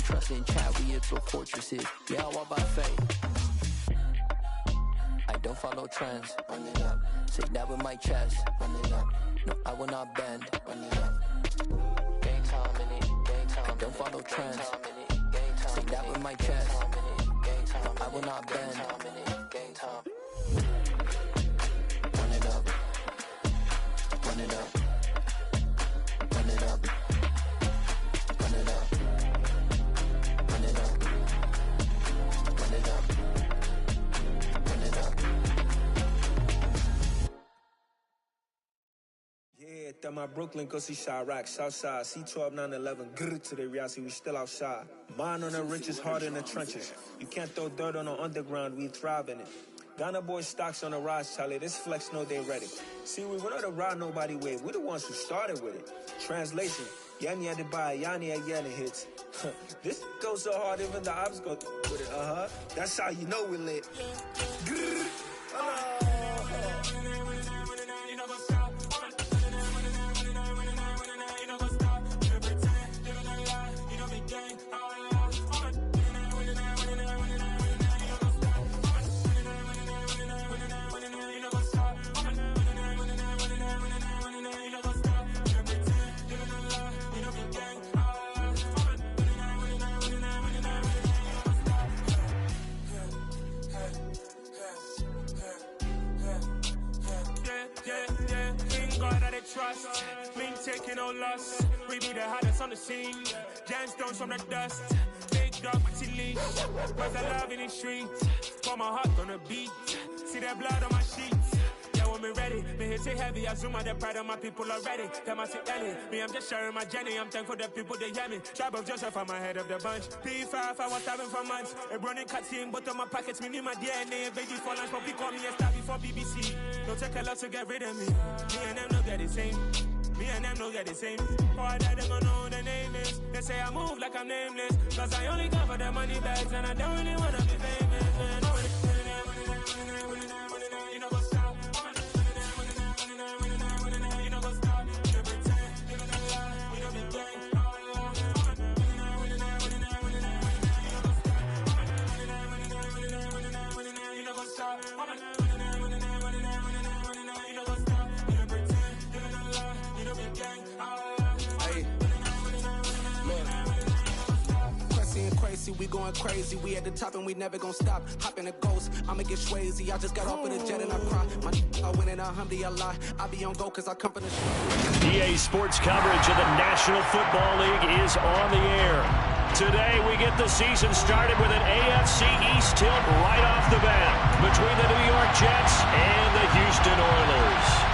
don't trust in chat, we build fortresses. Yeah, I walk by faith. I don't follow trends. Run it up. Say that with my chest. Run it up. No, I will not bend. Run it up. Gang time in it. Gang time. I don't follow trends. Say that with my chest. No, I will not bend. Gang time. Run it up. Run it up. Run it up. Run it up. Run it up. Run it up. Run it up. Yeah, that my Brooklyn, go see Chirac, Southside, C12, 911, grr to the reality, we still outside. Mine on the richest, heart in the trenches. You can't throw dirt on the underground, we thrive in it. Ghana boys stocks on the rise, Charlie, this flex know they ready. See, we went on the ride nobody wave, we the ones who started with it. Translation, Yanni had to buy, Yanni had Yanni hits. This goes so hard, even the ops go with it, That's how you know we lit. Grr. Trust, been taking no loss. We be the hottest on the scene. Gemstones from the dust. Big dog, pretty leash. Cause I love in the streets. For my heart on the beat. See that blood on my sheets. Yeah, when me ready, me hit it heavy. I zoom out the pride of my people already. Them I see Ellie. Me, I'm just sharing my journey. I'm thankful the people they hear me. Tribe of Joseph, I'm ahead of the bunch. P5, I was starving for months. A running cut in, but on my pockets, me need my DNA. Baby for lunch, but call me a star before BBC. Don't take a lot to get rid of me. Me and them don't get the same. Me and them don't get the same. All that they gonna know the name is. They say I move like I'm nameless. Cause I only come for the money bags and I don't really wanna be famous. You know what's up? You know what's up? You pretend, you don't lie, you don't be gang. You know what's up? We going crazy, we at the top and we never gonna stop. Hop in a ghost, I'ma get Swayze. I just got off of the jet and I cry. I win in a alhamdulillah. I be on go cause I come from the show. EA Sports coverage of the National Football League is on the air. Today we get the season started with an AFC East tilt right off the bat between the New York Jets and the Houston Oilers.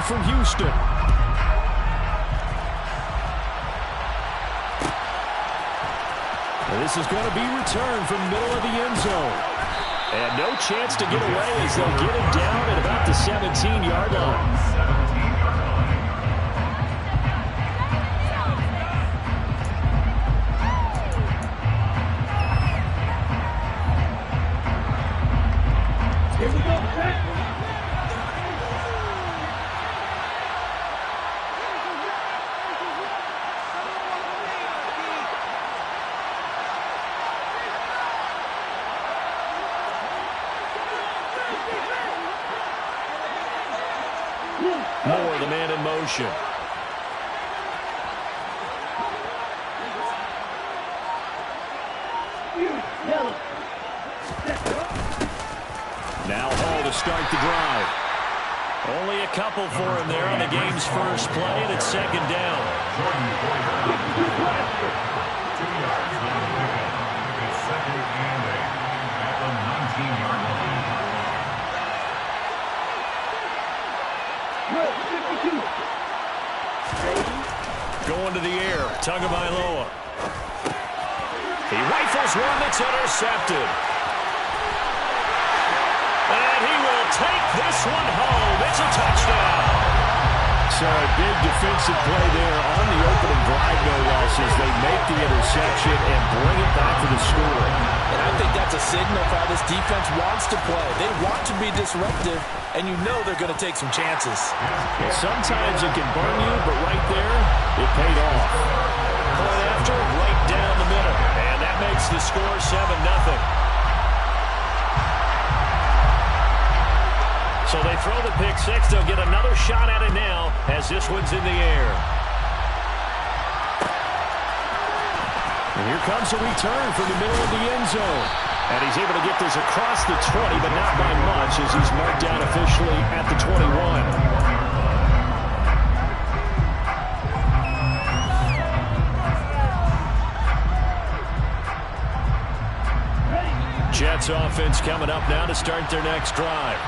From Houston. And this is going to be returned from middle of the end zone. And no chance to get away as they'll get him down at about the 17-yard line. Moore, the man in motion. Now Hall to start the drive. Only a couple for him there on the game's first play, and it's second down. Going to the air, Tagovailoa. He rifles one that's intercepted. And he will take this one home. It's a touchdown. So a big defensive play there on the opening drive, no losses. They make the interception and bring it back to the score. signal for how this defense wants to play. They want to be disruptive, and you know they're going to take some chances. Well, sometimes it can burn you, but right there, it paid off. Point after, right down the middle. And that makes the score 7-0. So they throw the pick six. They'll get another shot at it now as this one's in the air. And here comes a return from the middle of the end zone. And he's able to get this across the 20, but not by much as he's marked down officially at the 21. Jets offense coming up now to start their next drive.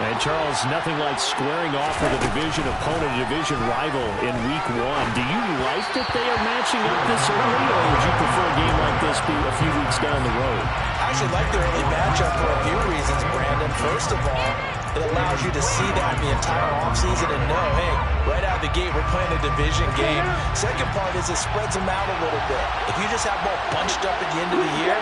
And, Charles, nothing like squaring off with a division opponent, a division rival in Week 1. Do you like that they are matching up this early, or would you prefer a game like this be a few weeks down the road? I actually like the early matchup for a few reasons, Brandon. First of all, it allows you to see that in the entire offseason and know, hey, right out of the gate, we're playing a division game. Second part is it spreads them out a little bit. If you just have both bunched up at the end of the year,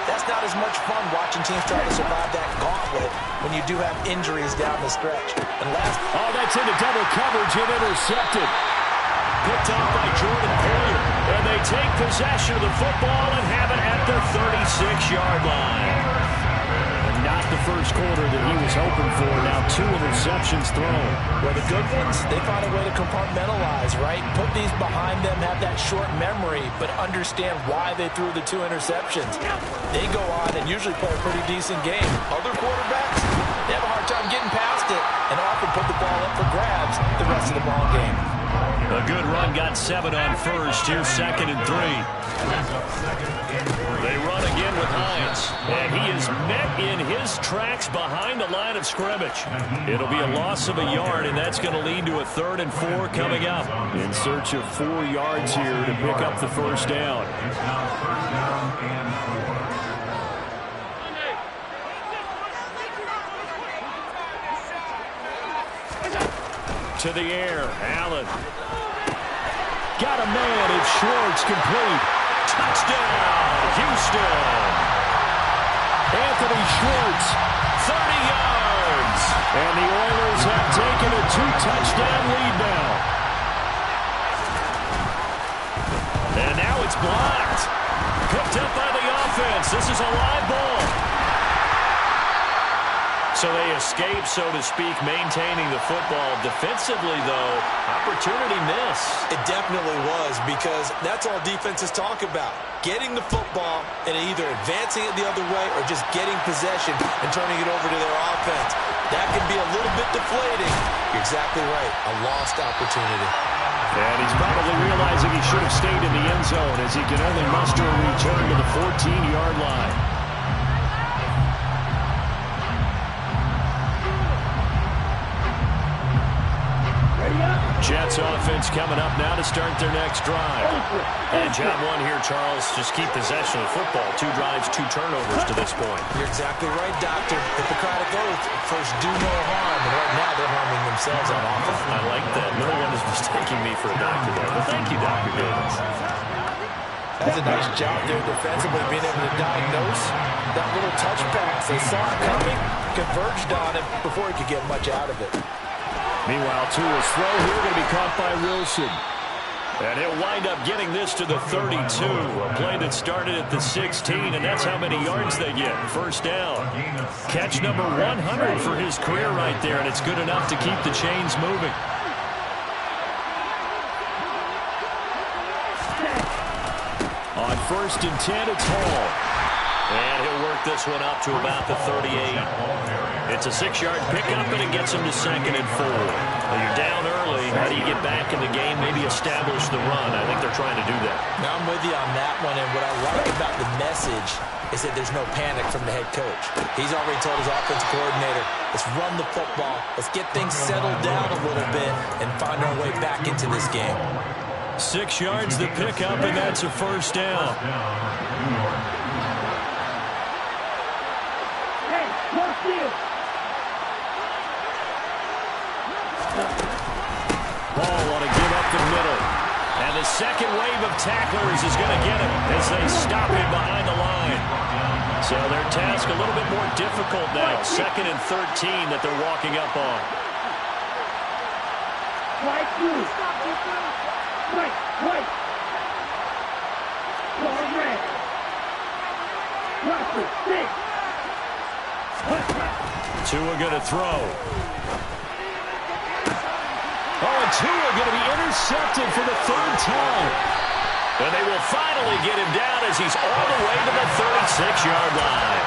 that's not as much fun watching teams try to survive that gauntlet when you do have injuries down the stretch. And last, that's into double coverage and intercepted. Picked off by Jordan Poyer. And they take possession of the football and have it at the 36-yard line. And not the first quarter that he was hoping for. Now 2 interceptions thrown. Well, the good ones, they find a way to compartmentalize, right? Put these behind them, have that short memory, but understand why they threw the 2 interceptions. They go on and usually play a pretty decent game. Other quarterbacks, they have a hard time getting past it and often put the ball up for grabs the rest of the ball game. A good run got 7 on first. Here's 2nd and 3. They run again with Hines. And he is met in his tracks behind the line of scrimmage. It'll be a loss of a yard, and that's going to lead to a 3rd and 4 coming up. In search of 4 yards here to pick up the first down. To the air, Allen. Got a man, it's Schwartz, complete. Touchdown, Houston. Anthony Schwartz, 30 yards. And the Oilers have taken a 2-touchdown lead now. And now it's blocked. Picked up by the offense. This is a live ball. So they escape, so to speak, maintaining the football. Defensively, though, opportunity miss. It definitely was, because that's all defenses talk about. Getting the football and either advancing it the other way or just getting possession and turning it over to their offense. That can be a little bit deflating. You're exactly right. A lost opportunity. And he's probably realizing he should have stayed in the end zone as he can only muster a return to the 14-yard line. Jets offense coming up now to start their next drive. And job one here, Charles, just keep possession of the football. 2 drives, 2 turnovers to this point. You're exactly right, Doctor. Hippocratic oath. First, do no harm. And right now, they're harming themselves on offense. I like that. No one is mistaking me for a doctor there. But thank you, Dr. Davis. That's a nice job there defensively, being able to diagnose that little touch pass. They saw it coming, converged on it before he could get much out of it. Meanwhile, Tua's throw here going to be caught by Wilson. And he'll wind up getting this to the 32. A play that started at the 16, and that's how many yards they get. First down. Catch number 100 for his career right there, and it's good enough to keep the chains moving. On 1st and 10, it's Hall. And he'll work this one up to about the 38. It's a 6-yard pickup, and it gets him to 2nd and 4. Well, you're down early. How do you get back in the game, maybe establish the run? I think they're trying to do that. Now, I'm with you on that one, and what I like about the message is that there's no panic from the head coach. He's already told his offensive coordinator, let's run the football, let's get things settled down a little bit, and find our way back into this game. 6 yards the pickup, and that's a first down. Ball want to give up the middle. And the second wave of tacklers is going to get him as they stop him behind the line. So their task a little bit more difficult now. 2nd and 13 that they're walking up on. Right. Tua going to throw. Oh, and Tua going to be intercepted for the 3rd time. And they will finally get him down as he's all the way to the 36-yard line.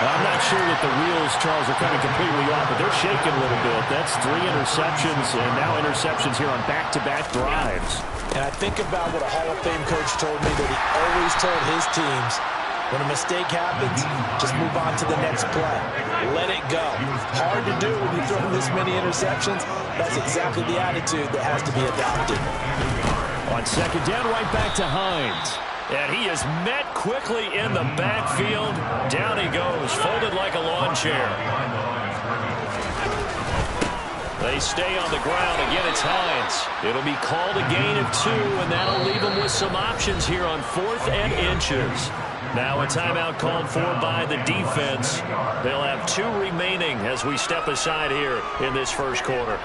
I'm not sure that the wheels, Charles, are coming completely off, but they're shaking a little bit. That's 3 interceptions, and now interceptions here on back-to-back drives. And I think about what a Hall of Fame coach told me, that he always told his teams, when a mistake happens, just move on to the next play. Let it go. Hard to do when you throw this many interceptions. That's exactly the attitude that has to be adopted. On 2nd down, right back to Hines. And he is met quickly in the backfield. Down he goes, folded like a lawn chair. They stay on the ground. Again, it's Hines. It'll be called a gain of 2, and that'll leave them with some options here on 4th and inches. Now a timeout called for by the defense. They'll have 2 remaining as we step aside here in this first quarter.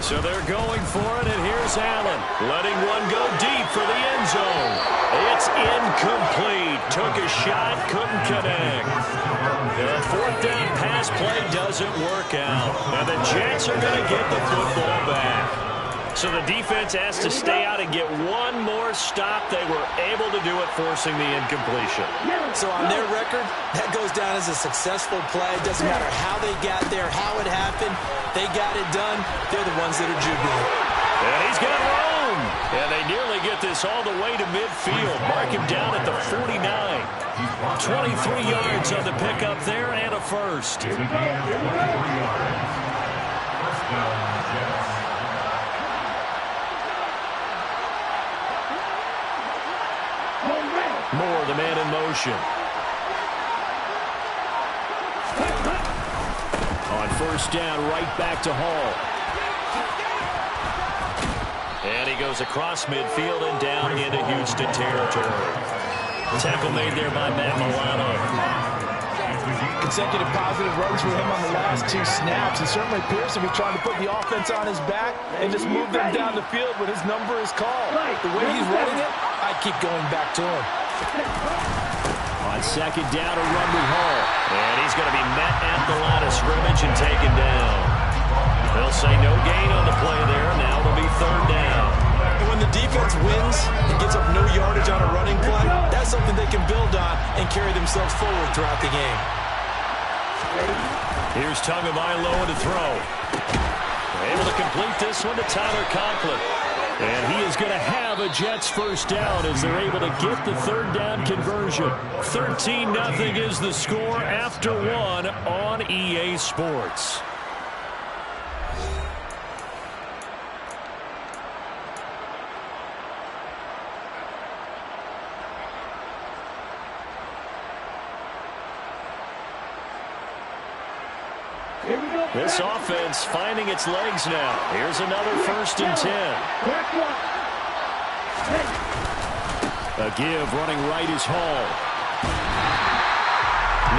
So they're going for it, and here's Allen, letting one go deep for the end zone. It's incomplete. Took a shot, couldn't connect. The 4th down pass play doesn't work out, and the Jets are going to get the football back. So the defense has to stay out and get one more stop. They were able to do it, forcing the incompletion. So on their record, that goes down as a successful play. It doesn't matter how they got there, how it happened. They got it done. They're the ones that are jubilant. And he's got room. And they nearly get this all the way to midfield. Mark him down at the 49. 23 yards on the pickup there and a first. Moore, the man in motion. On 1st down, right back to Hall. And he goes across midfield and down into Houston territory. Tackle made there by Matt Milano. Consecutive positive runs for him on the last 2 snaps. And certainly appears to be trying to put the offense on his back and just move them down the field when his number is called. The way he's running it, I keep going back to him. On 2nd down, a run with Hall. And he's going to be met at the line of scrimmage and taken down. They'll say no gain on the play there. Now it'll be 3rd down. And when the defense wins and gives up no yardage on a running play, that's something they can build on and carry themselves forward throughout the game. Here's Tagovailoa to throw. Able to complete this one to Tyler Conklin. And he is going to have a Jets 1st down as they're able to get the 3rd down conversion. 13-0 is the score after 1 on EA Sports. This offense finding its legs now. Here's another 1st and 10. A give running right is Hall.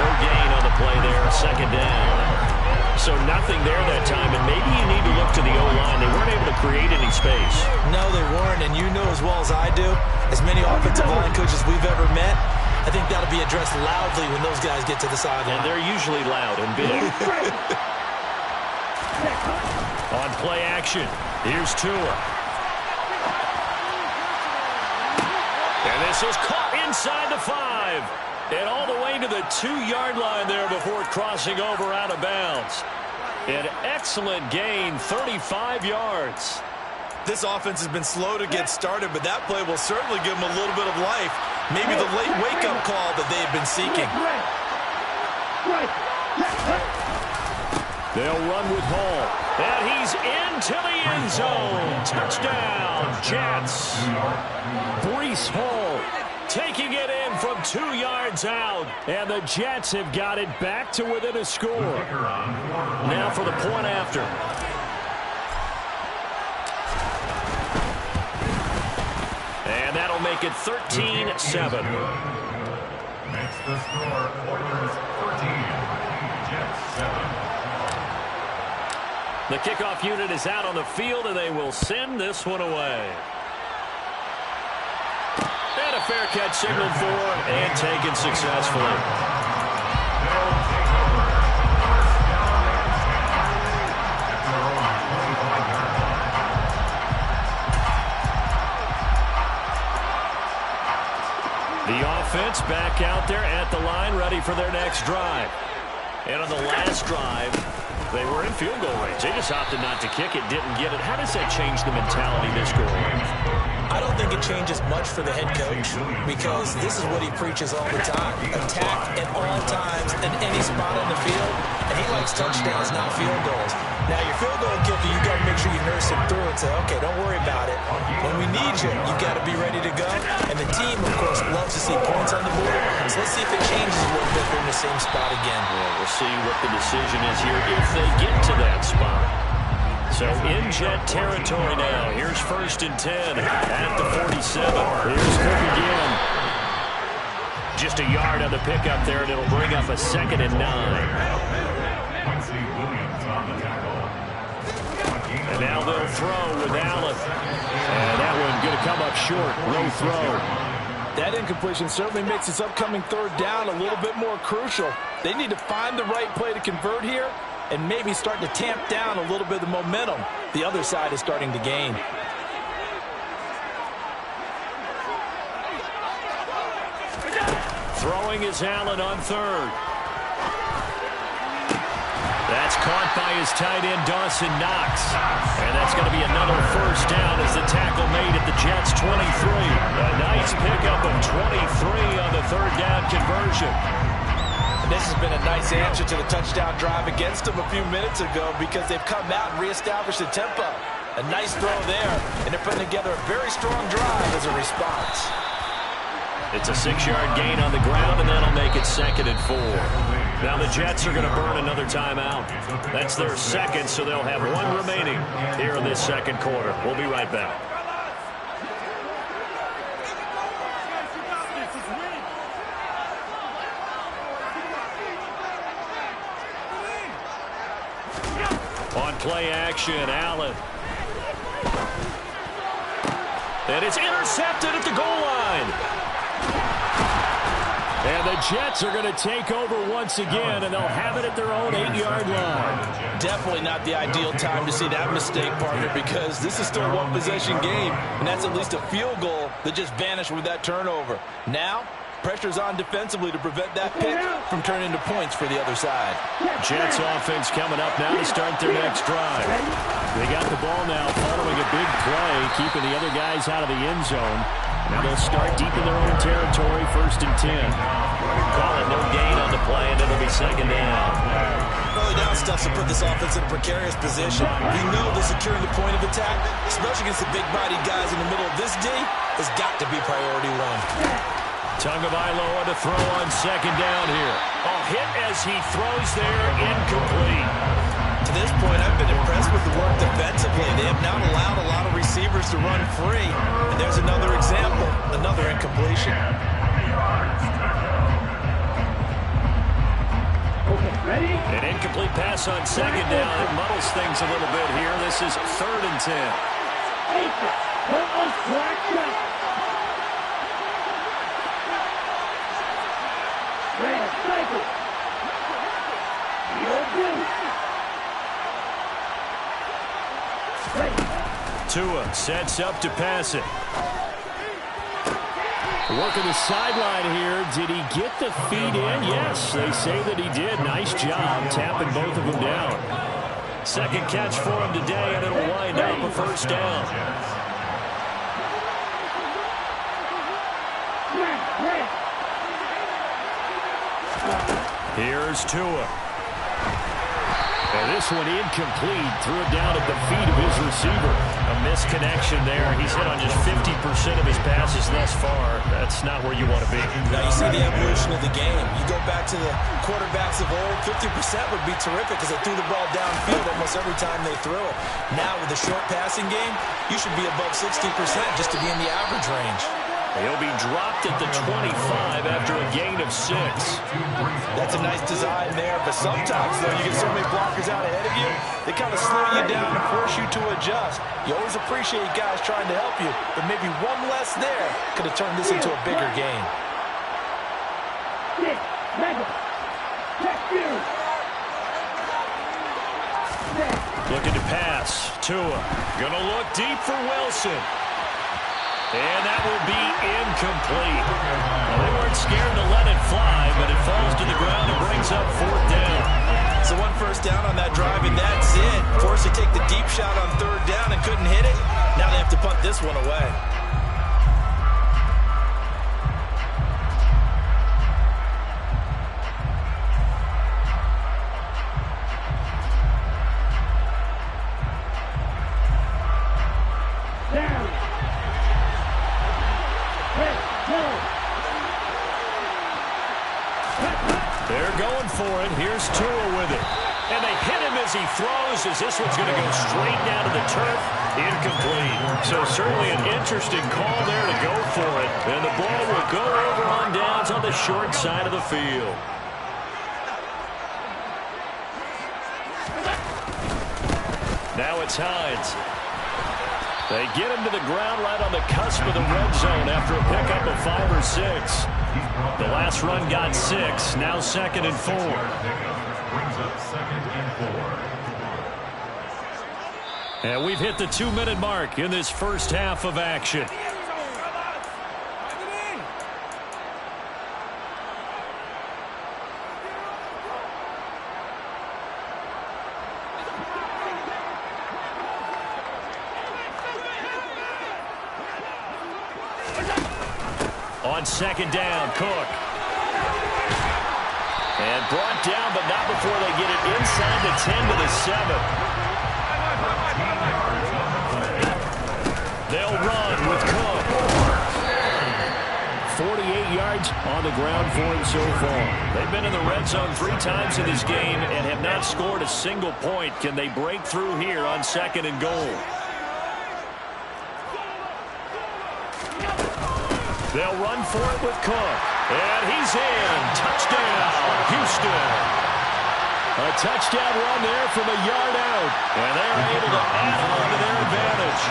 No gain on the play there. 2nd down. So nothing there that time, and maybe you need to look to the O-line. They weren't able to create any space. No, they weren't, and you know as well as I do, as many offensive line coaches we've ever met, I think that'll be addressed loudly when those guys get to the sideline. And they're usually loud and big. On play action, here's Tua. And this is caught inside the 5. And all the way to the 2-yard line there before crossing over out of bounds. An excellent gain, 35 yards. This offense has been slow to get started, but that play will certainly give them a little bit of life. Maybe the late wake-up call that they've been seeking. They'll run with Hall. And he's into the end zone. Touchdown, Jets. Breece Hall taking it in from 2 yards out. And the Jets have got it back to within a score. Now for the point after. And that'll make it 13-7. Makes the score Oilers 14, Jets 7. The kickoff unit is out on the field, and they will send this one away. And a fair catch signaled for and taken successfully. The offense back out there at the line, ready for their next drive. And on the last drive, they were in field goal range. They just opted not to kick it, didn't get it. How does that change the mentality this go around? I don't think it changes much for the head coach because this is what he preaches all the time. Attack at all times in any spot on the field, and he likes touchdowns, not field goals. Now, your field goal kicker, you got to make sure you nurse him through and say, okay, don't worry about it. When we need you, you got to be ready to go. And the team, of course, loves to see points on the board. So let's see if it changes a little bit. They're in the same spot again. Well, we'll see what the decision is here if they get to that spot. So in Jet territory now. Here's 1st and 10 at the 47. Here's Cook again. Just a yard on the pickup there, and it'll bring up a 2nd and 9. And now they'll throw with Allen. And that one going to come up short. Low throw. That incompletion certainly makes this upcoming 3rd down a little bit more crucial. They need to find the right play to convert here and maybe start to tamp down a little bit of the momentum the other side is starting to gain. Throwing is Allen on 3rd. That's caught by his tight end, Dawson Knox. And that's going to be another 1st down as the tackle made at the Jets' 23. A nice pickup of 23 on the 3rd down conversion. And this has been a nice answer to the touchdown drive against them a few minutes ago because they've come out and reestablished the tempo. A nice throw there, and they're putting together a very strong drive as a response. It's a 6-yard gain on the ground, and that'll make it 2nd and 4. Now the Jets are going to burn another timeout. That's their 2nd, so they'll have 1 remaining here in this 2nd quarter. We'll be right back. On play action, Allen. And it's intercepted at the goal line. And the Jets are going to take over once again, and they'll have it at their own 8-yard line. Definitely not the ideal time to see that mistake, partner, because this is still a one-possession game, and that's at least a field goal that just vanished with that turnover. Now, pressure's on defensively to prevent that pick from turning into points for the other side. Jets offense coming up now to start their next drive. They got the ball now following a big play, keeping the other guys out of the end zone. Now they'll start deep in their own territory, 1st and 10. Call it no gain on the play, and it'll be 2nd down. Early down stuff to put this offense in a precarious position. We know that securing the point of attack, especially against the big-bodied guys in the middle of this D, has got to be priority 1. Tagovailoa to throw on 2nd down here. A hit as he throws there, incomplete. To this point, I've been impressed with the work defensively. They have not allowed a lot of receivers to run free. And there's another example, another incompletion. An incomplete pass on 2nd down. It muddles things a little bit here. This is 3rd and 10. Tua sets up to pass it. Working the sideline here. Did he get the feet in? Yes, they say that he did. Nice job tapping both of them down. 2nd catch for him today, and it'll wind up a 1st down. Here's Tua. And this one incomplete. Threw it down at the feet of his receiver. A misconnection there. He's hit on just 50% of his passes thus far. That's not where you want to be. Now you see the evolution of the game. You go back to the quarterbacks of old, 50% would be terrific because they threw the ball downfield almost every time they threw it. Now with the short passing game, you should be above 60% just to be in the average range. He'll be dropped at the 25 after a gain of 6. That's a nice design there, but sometimes, though, you get so many blockers out ahead of you, they kind of slow you down and force you to adjust. You always appreciate guys trying to help you, but maybe one less there could have turned this into a bigger game. Looking to pass. Tua gonna look deep for Wilson. And that will be incomplete. Well, they weren't scared to let it fly, but it falls to the ground and brings up 4th down. So 1 first down on that drive, and that's it. Forced to take the deep shot on 3rd down and couldn't hit it. Now they have to punt this one away. They're going for it. Here's Tua with it. And they hit him as he throws, as this one's going to go straight down to the turf. Incomplete. So certainly an interesting call there to go for it. And the ball will go over on downs on the short side of the field. Now it's Hines. They get him to the ground right on the cusp of the red zone after a pickup of 5 or 6. The last run got 6. Now 2nd and 4. Brings up 2nd and 4. And we've hit the 2-minute mark in this first half of action. On 2nd down, Cook. And brought down, but not before they get it inside the 10 to the 7. They'll run with Cook. 48 yards on the ground for him so far. They've been in the red zone 3 times in this game and have not scored a single point. Can they break through here on 2nd and goal? They'll run for it with Cook. And he's in. Touchdown, Houston. A touchdown run there from a yard out. And they're able to add on to their advantage.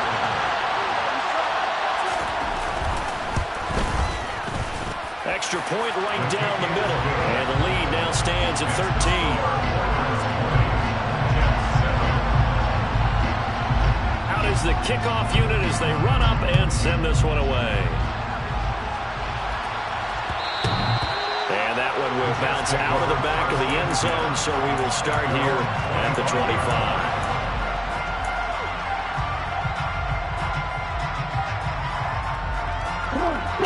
Extra point right down the middle. And the lead now stands at 13. Out is the kickoff unit as they run up and send this one away. And that one will bounce out of the back of the end zone, so we will start here at the 25.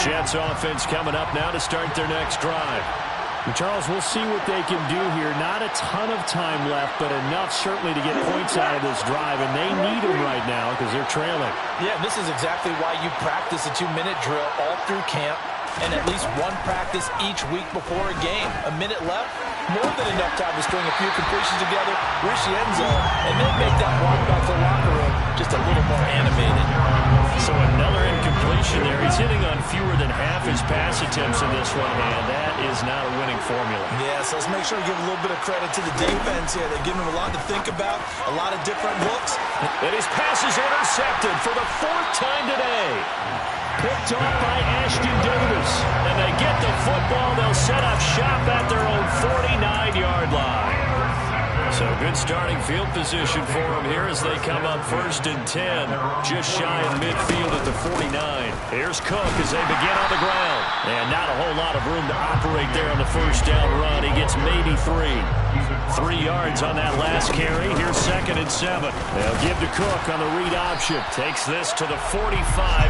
Jets offense coming up now to start their next drive. And Charles, we'll see what they can do here. Not a ton of time left, but enough certainly to get points out of this drive, and they need them right now because they're trailing. Yeah, this is exactly why you practice a 2-minute drill all through camp and at least one practice each week before a game. A minute left, more than enough time to string a few completions together, reach the end zone, and then make that walk back to the locker room just a little more animated. So another incompletion there. He's hitting on fewer than half his pass attempts in this one, and that is not a winning formula. Yeah, so let's make sure we give a little bit of credit to the defense here. They're giving him a lot to think about, a lot of different looks. And his pass is intercepted for the 4th time today. Picked off by Ashton Davis. And they get the football. They'll set up shop at their own 49-yard line. So good starting field position for them here as they come up 1st and 10. Just shy of midfield at the 49. Here's Cook as they begin on the ground. And not a whole lot of room to operate there on the 1st down run. He gets maybe 3. 3 yards on that last carry. Here's 2nd and 7. They'll give to Cook on the read option. Takes this to the 45.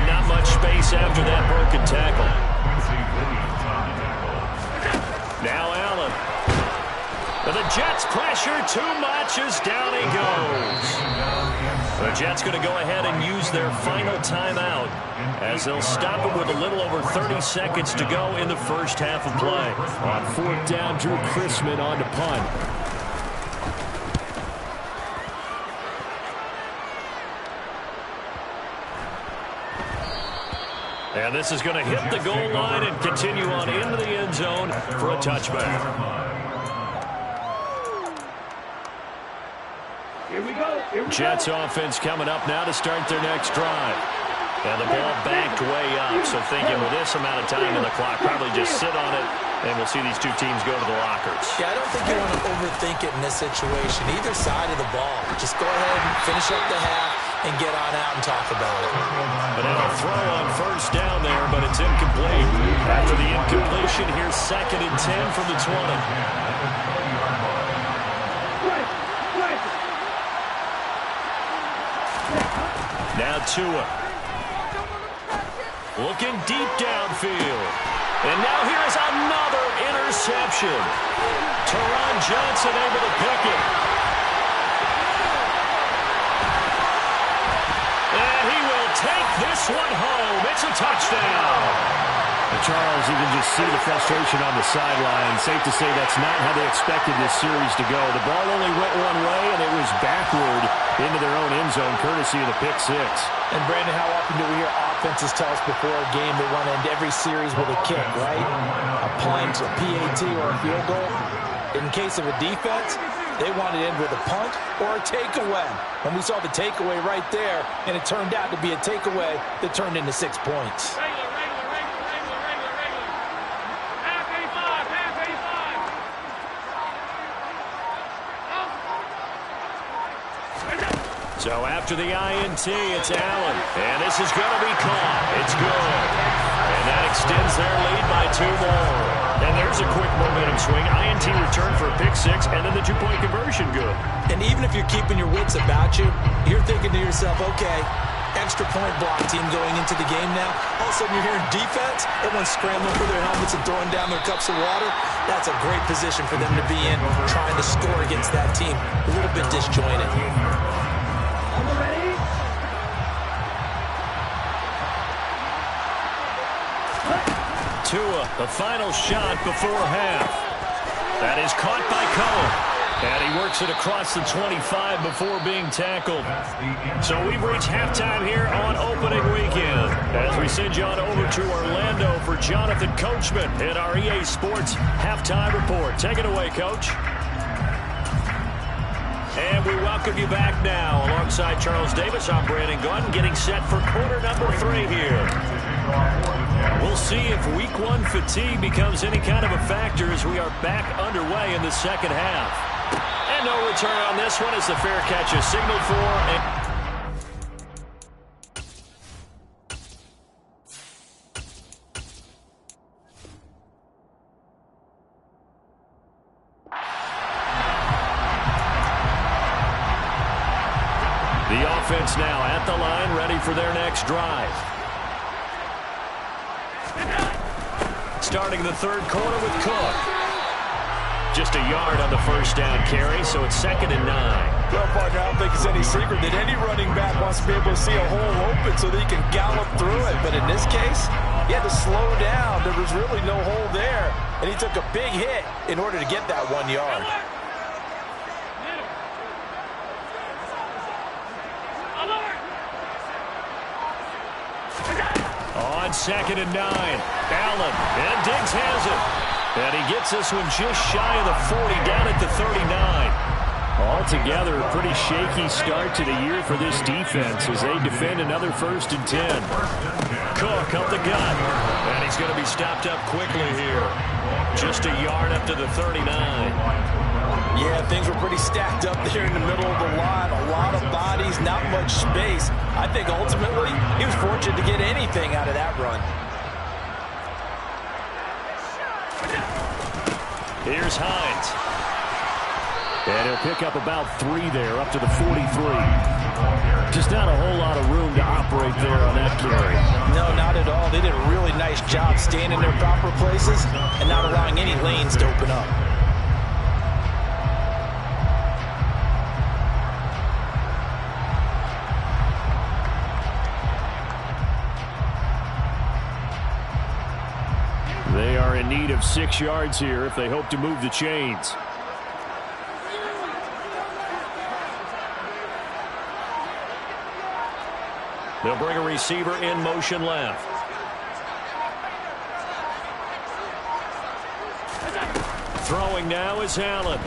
Not much space after that broken tackle. Now Allen. Jets pressure too much as down he goes. The Jets going to go ahead and use their final timeout as they'll stop it with a little over 30 seconds to go in the first half of play. On fourth down, Drew Chrisman on to punt. And this is going to hit the goal line and continue on into the end zone for a touchback. Jets offense coming up now to start their next drive. And the ball backed way up, so thinking with this amount of time on the clock, probably just sit on it, and we'll see these two teams go to the lockers. Yeah, I don't think you want to overthink it in this situation. Either side of the ball. Just go ahead and finish up the half and get on out and talk about it. And now a throw on first down there, but it's incomplete. After the incompletion, here's 2nd and 10 from the 20. Now Tua. Looking deep downfield. And now here is another interception. Teron Johnson able to pick it. And he will take this one home. It's a touchdown. Charles, you can just see the frustration on the sideline. Safe to say that's not how they expected this series to go. The ball only went one way, and it was backward into their own end zone, courtesy of the pick six. And, Brandon, how often do we hear offenses tell us before a game they want to end every series with a kick, right? A punt, a PAT, or a field goal. In case of a defense, they wanted to end with a punt or a takeaway. And we saw the takeaway right there, and it turned out to be a takeaway that turned into 6 points. So after the INT, it's Allen. And this is going to be caught. It's good. And that extends their lead by 2 more. And there's a quick momentum swing. INT return for a pick 6, and then the 2-point conversion good. And even if you're keeping your wits about you, you're thinking to yourself, okay, extra point block team going into the game now. All of a sudden you're hearing defense. Everyone's scrambling for their helmets and throwing down their cups of water. That's a great position for them to be in, trying to score against that team. A little bit disjointed. Tua, the final shot before half. That is caught by Cohen. And he works it across the 25 before being tackled. So we've reached halftime here on opening weekend. As we send you on over to Orlando for Jonathan Coachman in our EA Sports halftime report. Take it away, Coach. And we welcome you back now. Alongside Charles Davis, I'm Brandon Gaudin, getting set for quarter number 3 here. We'll see if week 1 fatigue becomes any kind of a factor as we are back underway in the second half. And no return on this one as the fair catch is signaled for. The offense now at the line, ready for their next drive. Starting the third quarter with Cook. Just a yard on the first down carry, so it's 2nd and 9. Well, partner, I don't think it's any secret that any running back wants to be able to see a hole open so that he can gallop through it. But in this case, he had to slow down. There was really no hole there, and he took a big hit in order to get that 1 yard. On 2nd and 9, Allen, and Diggs has it. And he gets this one just shy of the 40, down at the 39. Altogether, a pretty shaky start to the year for this defense as they defend another 1st and 10. Cook up the gut, and he's going to be stopped up quickly here. Just a yard up to the 39. Yeah, things were pretty stacked up there in the middle of the line. A lot of bodies, not much space. I think ultimately he was fortunate to get anything out of that run. Here's Hines. And he'll pick up about 3 there, up to the 43. Just not a whole lot of room to operate there on that carry. No, not at all. They did a really nice job staying in their proper places and not allowing any lanes to open up. in need of 6 yards here if they hope to move the chains. They'll bring a receiver in motion left. Throwing now is Allen.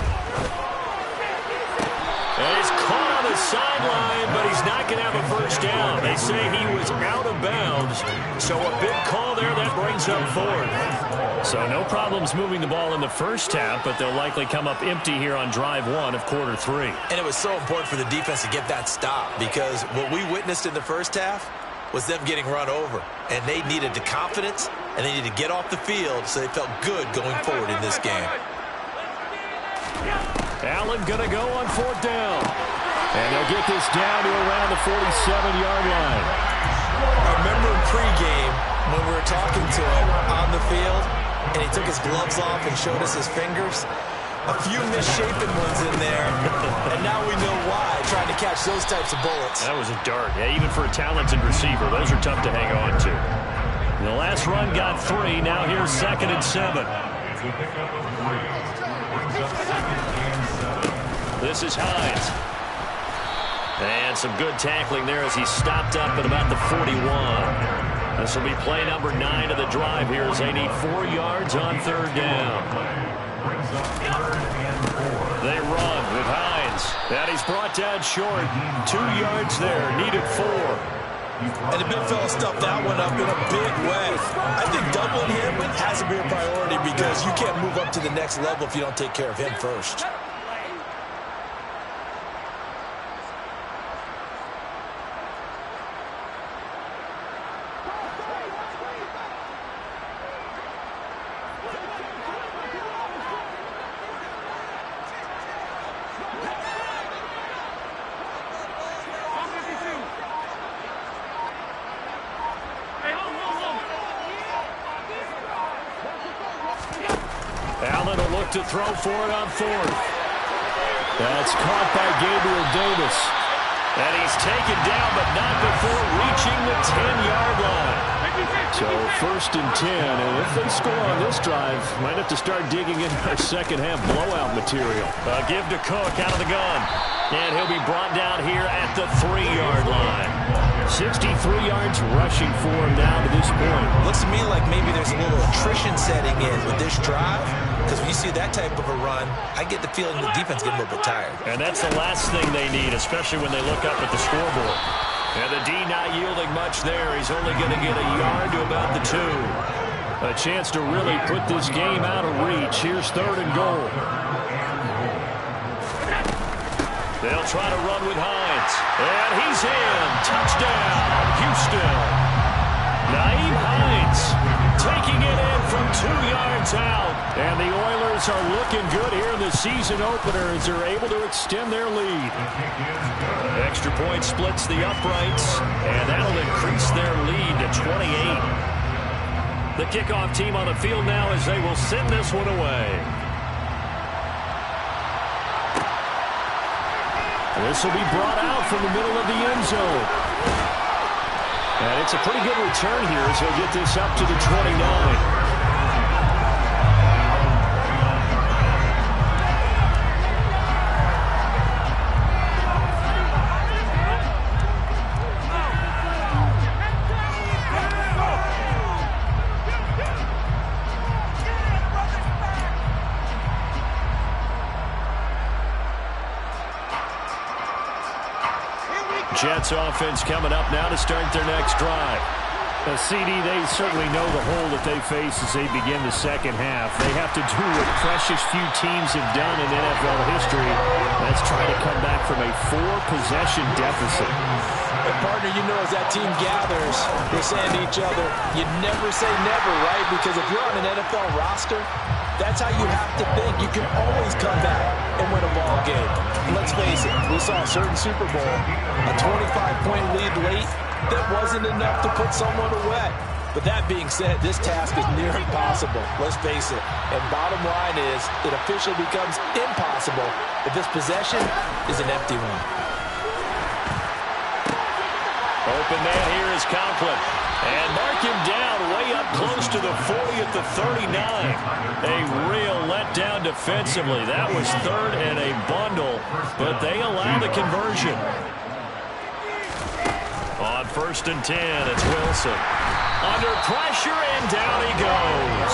And he's caught on the sideline, but he's not going to have a first down. They say he was out of bounds, so a big call there that brings up 4th. So no problems moving the ball in the first half, but they'll likely come up empty here on drive 1 of quarter 3. And it was so important for the defense to get that stop, because what we witnessed in the first half was them getting run over, and they needed the confidence, and they needed to get off the field so they felt good going forward in this game. Allen going to go on 4th down. And they'll get this down to around the 47-yard line. I remember in pregame when we were talking to him on the field, and he took his gloves off and showed us his fingers. A few misshapen ones in there, and now we know why, trying to catch those types of bullets. That was a dart. Yeah, even for a talented receiver, those are tough to hang on to. The last run got 3. Now here's 2nd and 7. This is Hines. And some good tackling there as he stopped up at about the 41. This will be play number 9 of the drive here as they need 4 yards on 3rd down. They run with Hines. And he's brought down short. 2 yards there. Needed 4. And the big fella stuffed that one up in a big way. I think doubling him has to be a priority because you can't move up to the next level if you don't take care of him first. Allen will look to throw for it on 4th. That's caught by Gabriel Davis. And he's taken down, but not before reaching the 10-yard line. So 1st and 10, and if they score on this drive, might have to start digging in our second-half blowout material. Give to Cook out of the gun. And he'll be brought down here at the 3-yard line. 63 yards rushing for him down to this point. Looks to me like maybe there's a little attrition setting in with this drive, because when you see that type of a run, I get the feeling the defense getting a little bit tired. And that's the last thing they need, especially when they look up at the scoreboard. And the D not yielding much there. He's only going to get a yard to about the 2. A chance to really put this game out of reach. Here's 3rd and goal. They'll try to run with Hines. And he's in. Touchdown, Houston. Nyheim Hines taking it in from 2 yards out. And the Oilers are looking good here in the season opener as they're able to extend their lead. Extra point splits the uprights, and that'll increase their lead to 28. The kickoff team on the field now as they will send this one away. This will be brought out from the middle of the end zone. And it's a pretty good return here as he'll get this up to the 29. Jets offense coming up now to start their next drive. CD, they certainly know the hole that they face as they begin the second half. They have to do what precious few teams have done in NFL history. That's try to come back from a 4-possession deficit. And partner, you know, as that team gathers, they're saying to each other, you never say never, right? Because if you're on an NFL roster, that's how you have to think. You can always come back and win a ball game. And let's face it, we saw a certain Super Bowl, a 25-point lead late, that wasn't enough to put someone away. But that being said, this task is near impossible. Let's face it. And bottom line is, it officially becomes impossible if this possession is an empty one. Open man here is Conklin. And mark him down way up close to the 40 at the 39. A real letdown defensively. That was third and a bundle, but they allow the conversion. On 1st and 10, it's Wilson. Under pressure, and down he goes.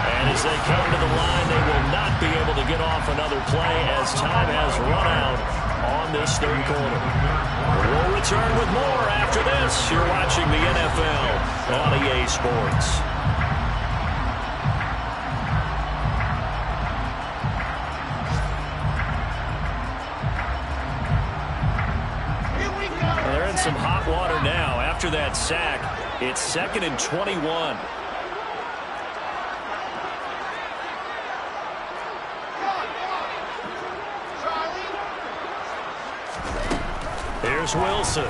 And as they come to the line, they will not be able to get off another play as time has run out on this third quarter. We'll return with more after this. You're watching the NFL on EA Sports. They're in some hot water now. After that sack, it's 2nd and 21. Here's Wilson.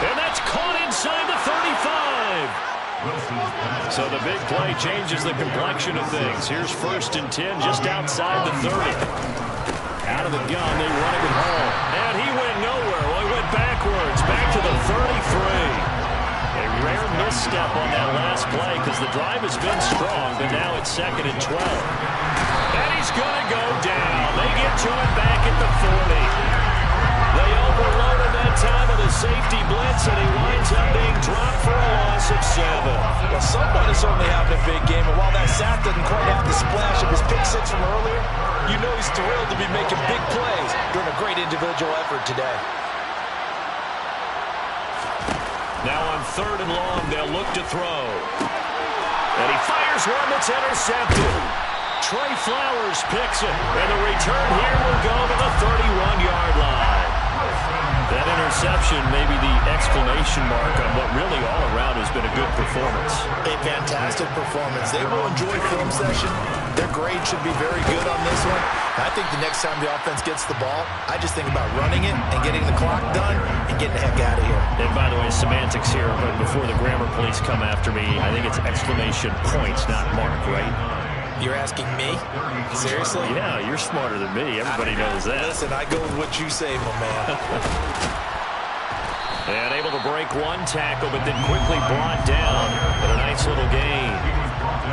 And that's caught inside the 35. So the big play changes the complexion of things. Here's 1st and 10 just outside the 30. Out of the gun, they run it with Hall. And he went nowhere. Well, he went backwards, back to the 33. A rare misstep on that last play because the drive has been strong, but now it's 2nd and 12. And he's going to go down. They get to it back at the 40. They overloaded that time with a safety blitz, and he winds up being dropped for a loss of 7. Well, someone is certainly having a big game, and while that sack doesn't quite have the splash of his pick six from earlier, you know he's thrilled to be making big plays during a great individual effort today. Now on 3rd and long, they'll look to throw. And he fires one that's intercepted. Trey Flowers picks it, and the return here will go to the 31-yard line. That interception may be the exclamation mark on what really all around has been a good performance. A fantastic performance. They will enjoy film session. Their grade should be very good on this one. I think the next time the offense gets the ball, I just think about running it and getting the clock done and getting the heck out of here. And by the way, semantics here, but before the grammar police come after me, I think it's exclamation points, not mark, right? You're asking me? Seriously? Yeah, you're smarter than me. Everybody knows that. Listen, I go with what you say, my man. And able to break one tackle, but then quickly brought down. But a nice little gain.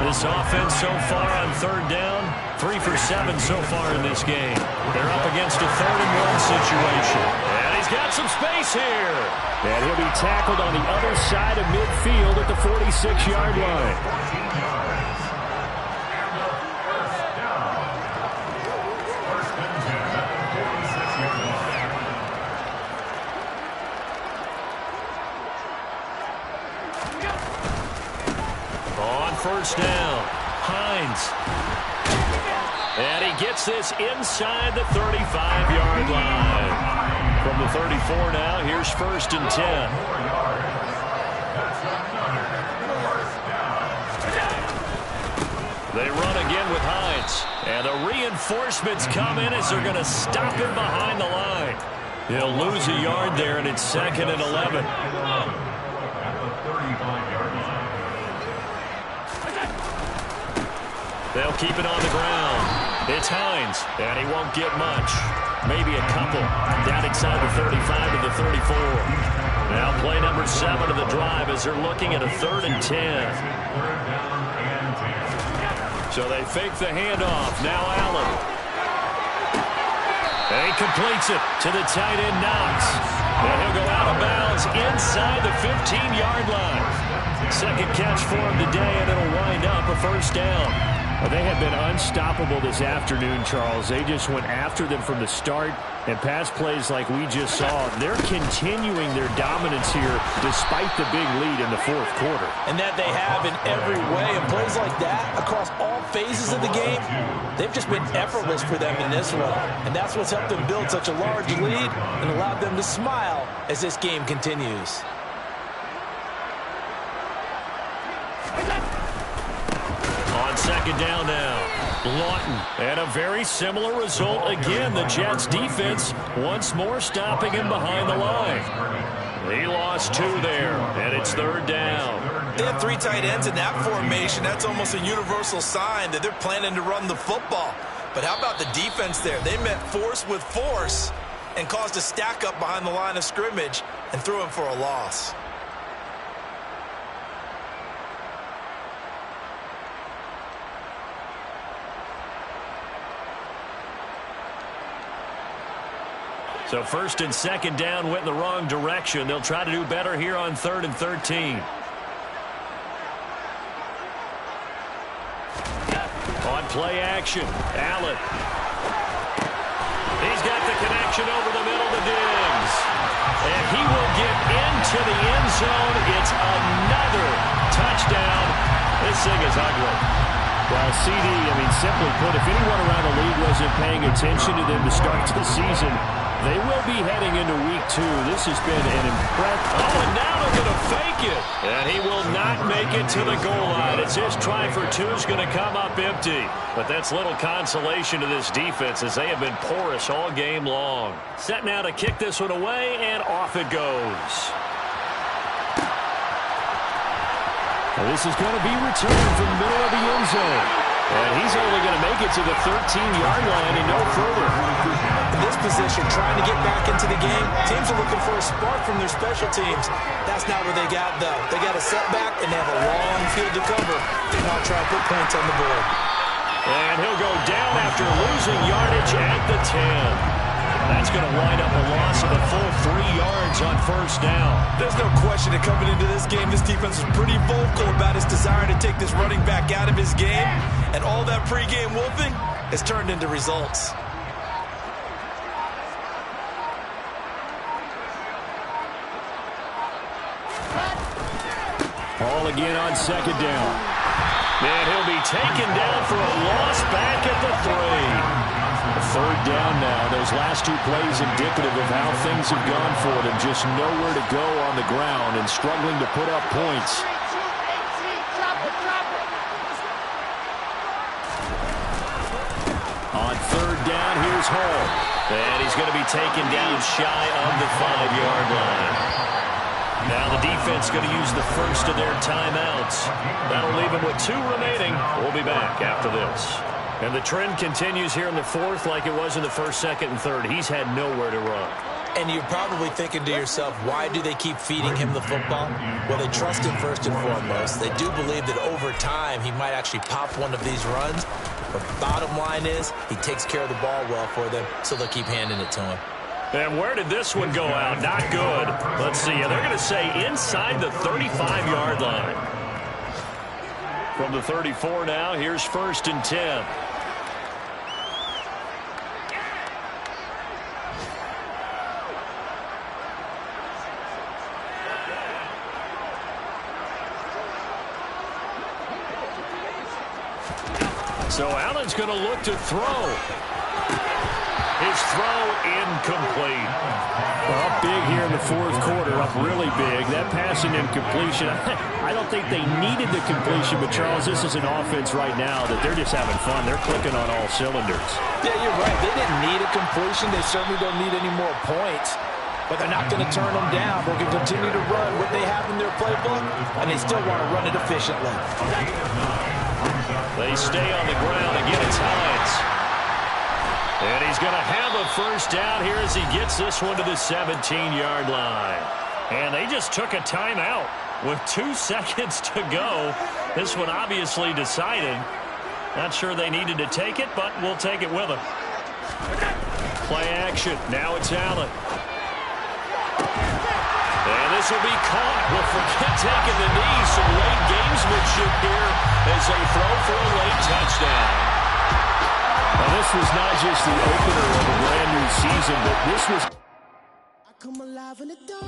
This offense so far on 3rd down, 3 for 7 so far in this game. They're up against a 3rd and 1 situation. And he's got some space here. And he'll be tackled on the other side of midfield at the 46-yard line. First down, Hines. And he gets this inside the 35-yard line. From the 34 now, here's 1st and 10. They run again with Hines. And the reinforcements come in as they're going to stop him behind the line. He'll lose a yard there, and it's 2nd and 11. They'll keep it on the ground. It's Hines, and he won't get much. Maybe a couple. Down inside the 35 to the 34. Now play number 7 of the drive as they're looking at a 3rd and 10. So they fake the handoff. Now Allen. And he completes it to the tight end Knox. And he'll go out of bounds inside the 15-yard line. Second catch for him today, and it'll wind up a 1st down. Well, they have been unstoppable this afternoon, Charles. They just went after them from the start, and pass plays like we just saw, they're continuing their dominance here despite the big lead in the 4th quarter. And that they have in every way, and plays like that across all phases of the game, they've just been effortless for them in this one. And that's what's helped them build such a large lead and allowed them to smile as this game continues. Second down now. Lawton. And a very similar result again. The Jets defense once more stopping him behind the line. He lost 2 there, and it's 3rd down. They have 3 tight ends in that formation. That's almost a universal sign that they're planning to run the football. But how about the defense there? They met force with force and caused a stack up behind the line of scrimmage and threw him for a loss. So first and second down went in the wrong direction. They'll try to do better here on 3rd and 13. On play action, Allen. He's got the connection over the middle to Diggs. And he will get into the end zone. It's another touchdown. This thing is ugly. Well, CD, simply put, if anyone around the league wasn't paying attention to them to start the season, they will be heading into week 2. This has been an impressive... Oh, and now they're going to fake it. And he will not make it to the goal line. It's his try for 2 is going to come up empty. But that's little consolation to this defense as they have been porous all game long. Set now to kick this one away, and off it goes. Well, this is going to be returned from the middle of the end zone. And he's only going to make it to the 13-yard line and no further. In this position, trying to get back into the game, teams are looking for a spark from their special teams. That's not what they got, though. They got a setback, and they have a long field to cover. They want to try and put points on the board. And he'll go down after losing yardage at the 10. That's going to wind up a loss of a full 3 yards on first down. There's no question that coming into this game, this defense is pretty vocal about his desire to take this running back out of his game. And all that pregame wolfing has turned into results. Ball again on second down. And he'll be taken down for a loss back at the 3. Third down now. Those last 2 plays indicative of how things have gone for them. Just nowhere to go on the ground and struggling to put up points. On third down, here's Hall. And he's going to be taken down shy of the 5-yard line. Now the defense going to use the first of their timeouts. That'll leave them with 2 remaining. We'll be back after this. And the trend continues here in the 4th like it was in the 1st, 2nd, and 3rd. He's had nowhere to run. And you're probably thinking to yourself, why do they keep feeding him the football? Well, they trust him first and foremost. They do believe that over time he might actually pop one of these runs. But bottom line is he takes care of the ball well for them, so they'll keep handing it to him. And where did this one go out? Not good. Let's see. They're going to say inside the 35-yard line. From the 34 now, here's 1st and 10. So Allen's going to look to throw. His throw incomplete. Well, up big here in the 4th quarter, up really big. That passing incompletion, I don't think they needed the completion, but Charles, this is an offense right now that they're just having fun. They're clicking on all cylinders. Yeah, you're right. They didn't need a completion. They certainly don't need any more points. But they're not going to turn them down. They're going to continue to run what they have in their playbook, and they still want to run it efficiently. They stay on the ground. Again, it's Hines. And he's going to have a first down here as he gets this one to the 17-yard line. And they just took a timeout with 2 seconds to go. This one obviously decided. Not sure they needed to take it, but we'll take it with them. Play action. Now it's Allen. And this will be caught. We'll forget taking the knee. Some late gamesmanship here as they throw for a late touchdown. Now, this was not just the opener of a brand new season, but this was... I come alive in the dark.